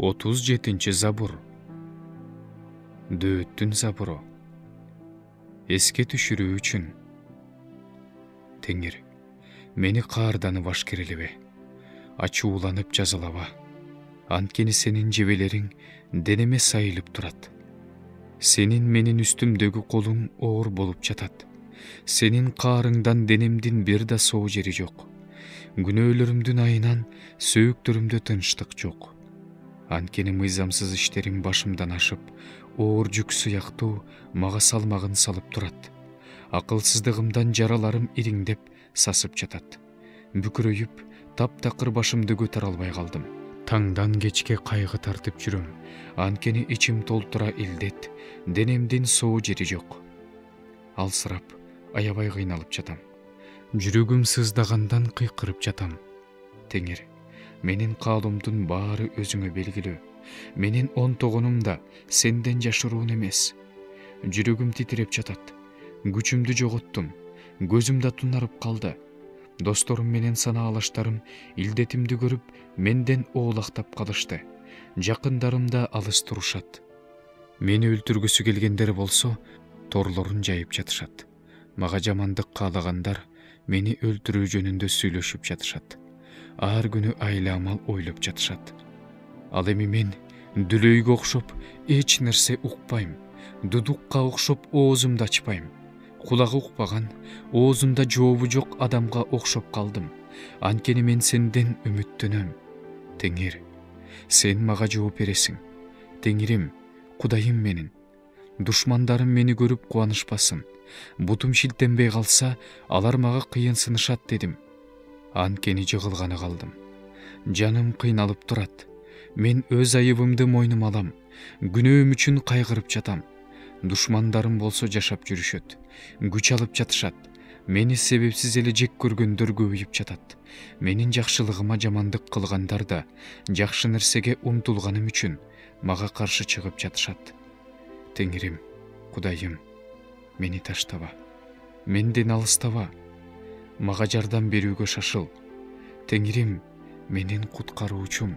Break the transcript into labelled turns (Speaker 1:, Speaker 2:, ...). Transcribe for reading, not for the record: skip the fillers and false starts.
Speaker 1: 37 Забур. Дөөттүн забуру. Эске түшүрүү үчүн. Теңир, мени каарданып ашкерелебе, ачууланып жазалаба. Анткени сенин жебелериң денеме сайылып турат. Сенин менин үстүмдөгү колуң оор болуп жатат. Сенин каарыңдан денемдин бир да соо жери жок. Күнөөлөрүмдүн айынан сөөктөрүмдө тынчтык жок. Анткени мыйзамсыз иштерим башымдан ашып, оор жүк сыяктуу мага салмагын салып турат. Акылсыздыгымдан жараларым ириңдеп сасып жатат. Бүкүрөйүп, таптакыр башымды көтөрө албай калдым. Таңдан кечке кайгы тартып жүрөм. Анткени ичим толтура илдет, денемдин соо жери жок. Алсырап, аябай кыйналып жатам. Жүрөгүм сыздагандан кыйкырып жатам. Теңир, менин каалоомдун баары өзүңө белгилүү. Менин онтогонум да сенден жашыруун эмес. Жүрөгүм титиреп жатат. Күчүмдү жоготтум. Көзүм да тунарып калды. Досторум менен санаалаштарым илдетимди көрүп, менден оолактап калышты. Жакындарым да алыс турушат. Мени өлтүргүсү келгендер болсо, торлорун жайып жатышат. Мага жамандык каалагандар мени өлтүрүү жөнүндө сүйлөшүп жатышат. Ар күнү айла амал ойлоп жатышат. Ал эми мен дүлөйгө окшоп эч нерсе укпайм. Дудукка окшоп оозумду ачпайм. Кулагы укпаган, оозунда жообу жок адамга окшоп калдым. Анткени мен сенден үмүттөнөм. Теңир, сен мага жооп бересиң. Теңирим, Кудайым менин. Душмандарым мени көрүп кубанышпасын. Бутум шилтенбей калса, алар мага кыйынсынышат дедим. Анткени жыгылганы калдым. Жаным кыйналып турат. Мен өз айыбымды мойнума алам. Күнөөм үчүн кайгырып жатам. Душмандарым болсо жашап жүрүшөт. Күч алып жатышат. Мени себепсиз эле жек көргөндөр көбөйүп жатат. Менин жакшылыгыма жамандык кылгандар да жакшы нерсеге умтулганым үчүн мага каршы чыгып жатышат. Теңирим, Кудайым, мени таштаба. Менден алыстаба. Мага жардам берүүгө шашыл. Теңирим, менин куткаруучум.